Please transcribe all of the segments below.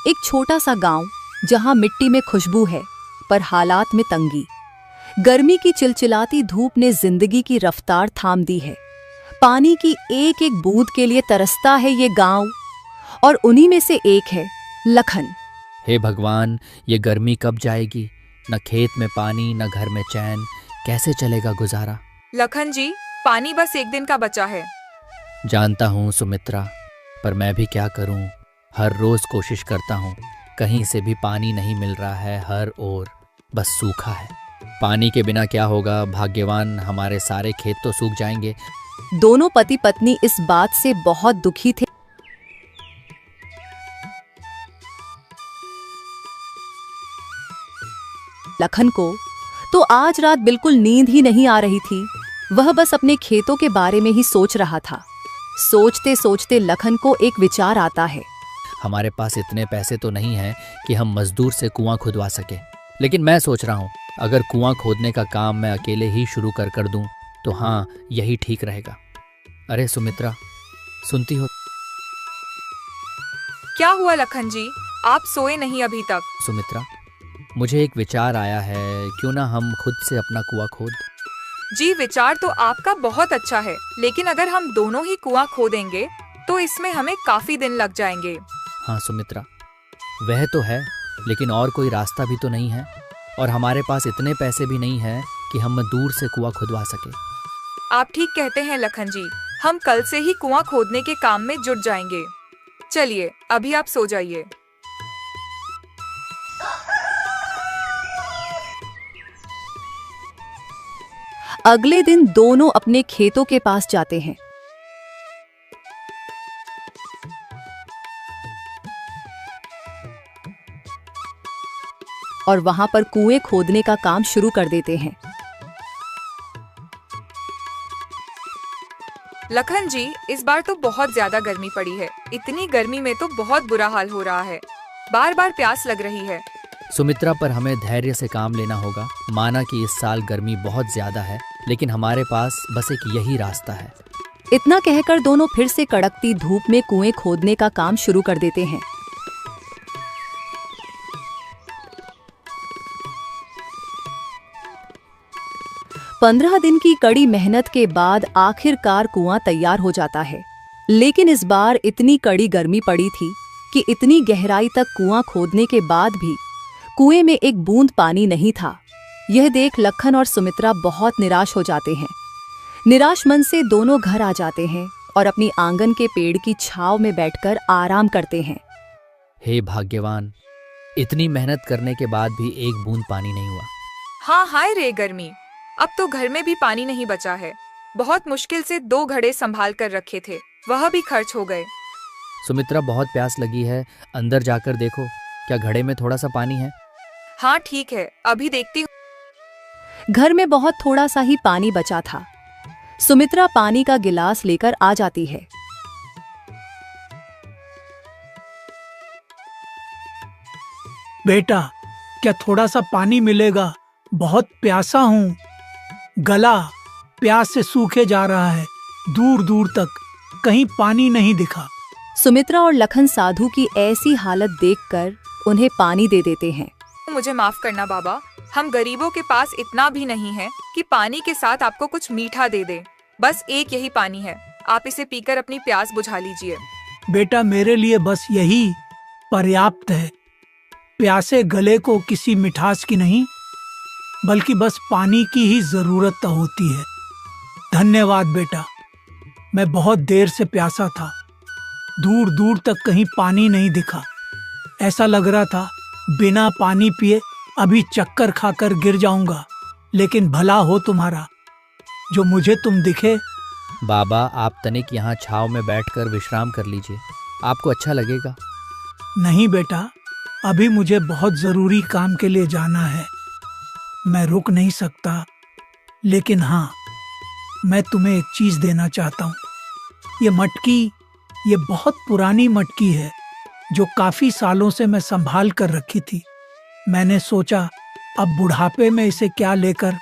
एक छोटा सा गांव जहां मिट्टी में खुशबू है पर हालात में तंगी। गर्मी की चिलचिलाती धूप ने जिंदगी की रफ्तार थाम दी है। पानी की एक एक बूंद के लिए तरसता है ये गांव, और उन्हीं में से एक है लखन। हे भगवान, ये गर्मी कब जाएगी? न खेत में पानी, न घर में चैन, कैसे चलेगा गुजारा? लखन जी, पानी बस एक दिन का बचा है। जानता हूँ सुमित्रा, पर मैं भी क्या करूँ? हर रोज कोशिश करता हूँ, कहीं से भी पानी नहीं मिल रहा है। हर ओर बस सूखा है। पानी के बिना क्या होगा भाग्यवान, हमारे सारे खेत तो सूख जाएंगे। दोनों पति पत्नी इस बात से बहुत दुखी थे। लखन को तो आज रात बिल्कुल नींद ही नहीं आ रही थी। वह बस अपने खेतों के बारे में ही सोच रहा था। सोचते सोचते लखन को एक विचार आता है। हमारे पास इतने पैसे तो नहीं हैं कि हम मजदूर से कुआं खुदवा सके, लेकिन मैं सोच रहा हूँ अगर कुआं खोदने का काम मैं अकेले ही शुरू कर दूं तो हाँ, यही ठीक रहेगा। अरे सुमित्रा, सुनती हो? क्या हुआ लखन जी, आप सोए नहीं अभी तक? सुमित्रा, मुझे एक विचार आया है, क्यों ना हम खुद से अपना कुआं खोद। जी, विचार तो आपका बहुत अच्छा है, लेकिन अगर हम दोनों ही कुआं खोदेंगे तो इसमें हमें काफी दिन लग जाएंगे। हाँ सुमित्रा, वह तो है, लेकिन और कोई रास्ता भी तो नहीं है, और हमारे पास इतने पैसे भी नहीं हैं कि हम दूर से कुआं खुदवा सके। आप ठीक कहते हैं लखन जी, हम कल से ही कुआं खोदने के काम में जुट जाएंगे। चलिए, अभी आप सो जाइए। अगले दिन दोनों अपने खेतों के पास जाते हैं। और वहां पर कुएं खोदने का काम शुरू कर देते हैं। लखन जी, इस बार तो बहुत ज्यादा गर्मी पड़ी है। इतनी गर्मी में तो बहुत बुरा हाल हो रहा है। बार बार प्यास लग रही है। सुमित्रा, पर हमें धैर्य से काम लेना होगा। माना कि इस साल गर्मी बहुत ज्यादा है, लेकिन हमारे पास बस एक यही रास्ता है। इतना कहकर दोनों फिर से कड़कती धूप में कुएं खोदने का काम शुरू कर देते हैं। पंद्रह दिन की कड़ी मेहनत के बाद आखिरकार कुआं तैयार हो जाता है। लेकिन इस बार इतनी कड़ी गर्मी पड़ी थी कि इतनी गहराई तक कुआं खोदने के बाद भी कुएं में एक बूंद पानी नहीं था। यह देख लखन और सुमित्रा बहुत निराश हो जाते हैं। निराश मन से दोनों घर आ जाते हैं और अपनी आंगन के पेड़ की छांव में बैठकर आराम करते हैं। हे भाग्यवान, इतनी मेहनत करने के बाद भी एक बूंद पानी नहीं हुआ। हाँ, हाय रे गर्मी, अब तो घर में भी पानी नहीं बचा है। बहुत मुश्किल से 2 घड़े संभाल कर रखे थे, वह भी खर्च हो गए। सुमित्रा, बहुत प्यास लगी है, अंदर जाकर देखो, क्या घड़े में थोड़ा सा पानी है? हाँ ठीक है, अभी देखती हूँ। घर में बहुत थोड़ा सा ही पानी बचा था। सुमित्रा पानी का गिलास लेकर आ जाती है। बेटा, क्या थोड़ा सा पानी मिलेगा? बहुत प्यासा हूँ। गला प्यास से सूखे जा रहा है। दूर दूर तक कहीं पानी नहीं दिखा। सुमित्रा और लखन साधु की ऐसी हालत देखकर उन्हें पानी दे देते हैं। मुझे माफ करना बाबा, हम गरीबों के पास इतना भी नहीं है कि पानी के साथ आपको कुछ मीठा दे दे। बस एक यही पानी है, आप इसे पीकर अपनी प्यास बुझा लीजिए। बेटा, मेरे लिए बस यही पर्याप्त है। प्यासे गले को किसी मिठास की नहीं, बल्कि बस पानी की ही जरूरत होती है। धन्यवाद बेटा, मैं बहुत देर से प्यासा था। दूर दूर तक कहीं पानी नहीं दिखा। ऐसा लग रहा था बिना पानी पिए अभी चक्कर खाकर गिर जाऊंगा। लेकिन भला हो तुम्हारा, जो मुझे तुम दिखे। बाबा, आप तनिक यहाँ छाव में बैठकर विश्राम कर लीजिए, आपको अच्छा लगेगा। नहीं बेटा, अभी मुझे बहुत जरूरी काम के लिए जाना है। मैं रुक नहीं सकता। लेकिन हाँ, मैं तुम्हें एक चीज देना चाहता हूँ। ये मटकी, ये बहुत पुरानी मटकी है जो काफी सालों से मैं संभाल कर रखी थी। मैंने सोचा अब बुढ़ापे में इसे क्या लेकर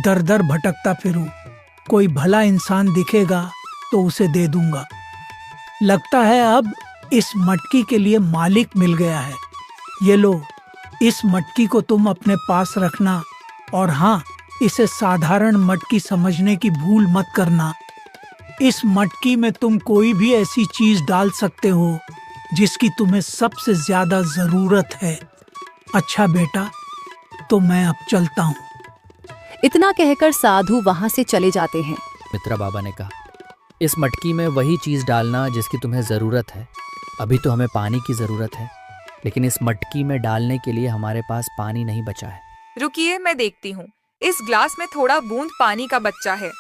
दर दर भटकता फिरूं। कोई भला इंसान दिखेगा तो उसे दे दूंगा। लगता है अब इस मटकी के लिए मालिक मिल गया है। ये लो, इस मटकी को तुम अपने पास रखना, और हाँ, इसे साधारण मटकी समझने की भूल मत करना। इस मटकी में तुम कोई भी ऐसी चीज डाल सकते हो जिसकी तुम्हें सबसे ज्यादा जरूरत है। अच्छा बेटा, तो मैं अब चलता हूँ। इतना कहकर साधु वहां से चले जाते हैं। मित्रा बाबा ने कहा, इस मटकी में वही चीज़ डालना जिसकी तुम्हें ज़रूरत है। अभी तो हमें पानी की ज़रूरत है, लेकिन इस मटकी में डालने के लिए हमारे पास पानी नहीं बचा है। रुकिए, मैं देखती हूँ। इस ग्लास में थोड़ा बूंद पानी का बच्चा है,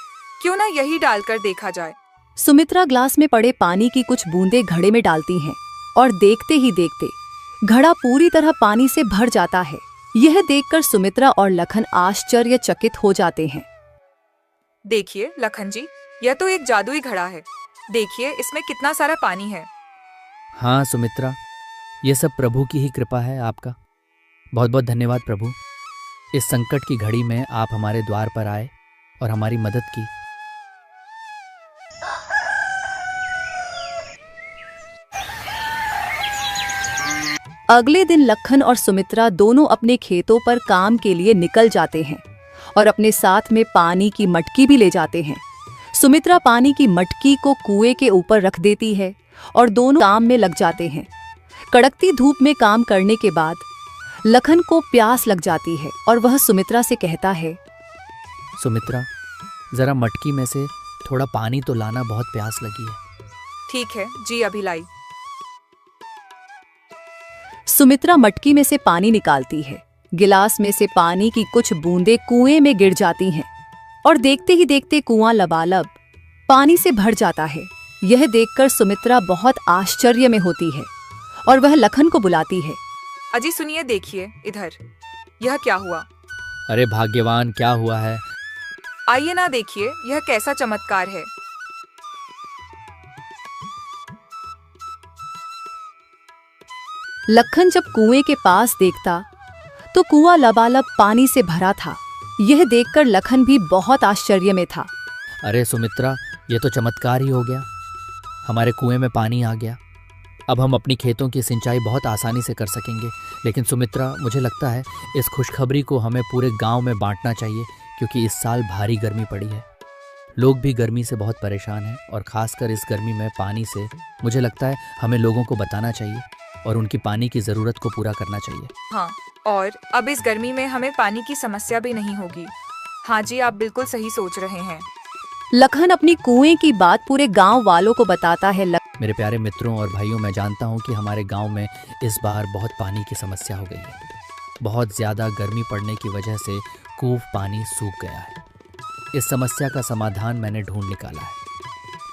क्यों ना यही डालकर देखा जाए। सुमित्रा ग्लास में पड़े पानी की कुछ बूंदें घड़े में डालती हैं और देखते ही देखते घड़ा पूरी तरह पानी से भर जाता है। यह देखकर सुमित्रा और लखन आश्चर्यचकित हो जाते हैं। देखिए लखन जी, यह तो एक जादुई घड़ा है। देखिए इसमें कितना सारा पानी है। हाँ सुमित्रा, ये सब प्रभु की ही कृपा है। आपका बहुत बहुत धन्यवाद प्रभु। इस संकट की घड़ी में आप हमारे द्वार पर आए और हमारी मदद की। अगले दिन लखन और सुमित्रा दोनों अपने खेतों पर काम के लिए निकल जाते हैं और अपने साथ में पानी की मटकी भी ले जाते हैं। सुमित्रा पानी की मटकी को कुएं के ऊपर रख देती है और दोनों काम में लग जाते हैं। कड़कती धूप में काम करने के बाद लखन को प्यास लग जाती है और वह सुमित्रा से कहता है, सुमित्रा, जरा मटकी में से थोड़ा पानी तो लाना, बहुत प्यास लगी है। ठीक है जी, अभी लाई। सुमित्रा मटकी में से पानी निकालती है। गिलास में से पानी की कुछ बूंदें कुएं में गिर जाती हैं और देखते ही देखते कुआं लबालब पानी से भर जाता है। यह देखकर सुमित्रा बहुत आश्चर्य में होती है और वह लखन को बुलाती है। अजी सुनिए, देखिए इधर, यह क्या हुआ? अरे भाग्यवान, क्या हुआ है? आइए ना, देखिए यह कैसा चमत्कार है। लखन जब कुएं के पास देखता तो कुआं लबालब पानी से भरा था। यह देखकर लखन भी बहुत आश्चर्य में था। अरे सुमित्रा, ये तो चमत्कार ही हो गया। हमारे कुएं में पानी आ गया। अब हम अपनी खेतों की सिंचाई बहुत आसानी से कर सकेंगे। लेकिन सुमित्रा, मुझे लगता है इस खुशखबरी को हमें पूरे गांव में बांटना चाहिए, क्योंकि इस साल भारी गर्मी पड़ी है। लोग भी गर्मी से बहुत परेशान हैं और ख़ासकर इस गर्मी में पानी से मुझे लगता है हमें लोगों को बताना चाहिए और उनकी पानी की ज़रूरत को पूरा करना चाहिए। हाँ, और अब इस गर्मी में हमें पानी की समस्या भी नहीं होगी। हाँ जी, आप बिल्कुल सही सोच रहे हैं। लखन अपनी कुएं की बात पूरे गांव वालों को बताता है। मेरे प्यारे मित्रों और भाइयों, मैं जानता हूँ कि हमारे गांव में इस बार बहुत पानी की समस्या हो गई है। बहुत ज़्यादा गर्मी पड़ने की वजह से कूप पानी सूख गया है। इस समस्या का समाधान मैंने ढूंढ निकाला है।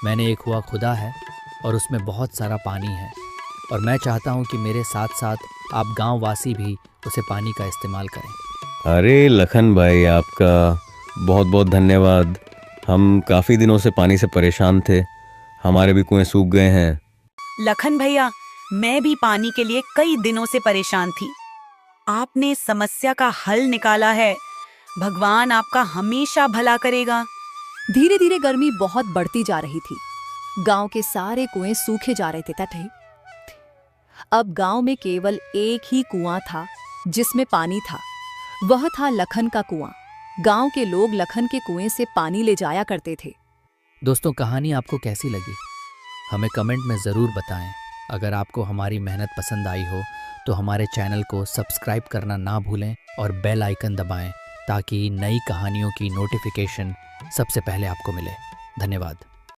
मैंने एक कुआं खुदा है और उसमें बहुत सारा पानी है और मैं चाहता हूँ कि मेरे साथ साथ आप गाँव वासी भी उसे पानी का इस्तेमाल करें। अरे लखन भाई, आपका बहुत बहुत धन्यवाद। हम काफ़ी दिनों से पानी से परेशान थे। हमारे भी कुएं सूख गए हैं। लखन भैया, मैं भी पानी के लिए कई दिनों से परेशान थी। आपने समस्या का हल निकाला है। भगवान आपका हमेशा भला करेगा। धीरे धीरे गर्मी बहुत बढ़ती जा रही थी। गांव के सारे कुएं सूखे जा रहे थे। अब गांव में केवल एक ही कुआं था जिसमें पानी था। वह था लखन का कुआं। गांव के लोग लखन के कुएं से पानी ले जाया करते थे। दोस्तों, कहानी आपको कैसी लगी हमें कमेंट में ज़रूर बताएं। अगर आपको हमारी मेहनत पसंद आई हो तो हमारे चैनल को सब्सक्राइब करना ना भूलें और बेल आइकन दबाएं ताकि नई कहानियों की नोटिफिकेशन सबसे पहले आपको मिले। धन्यवाद।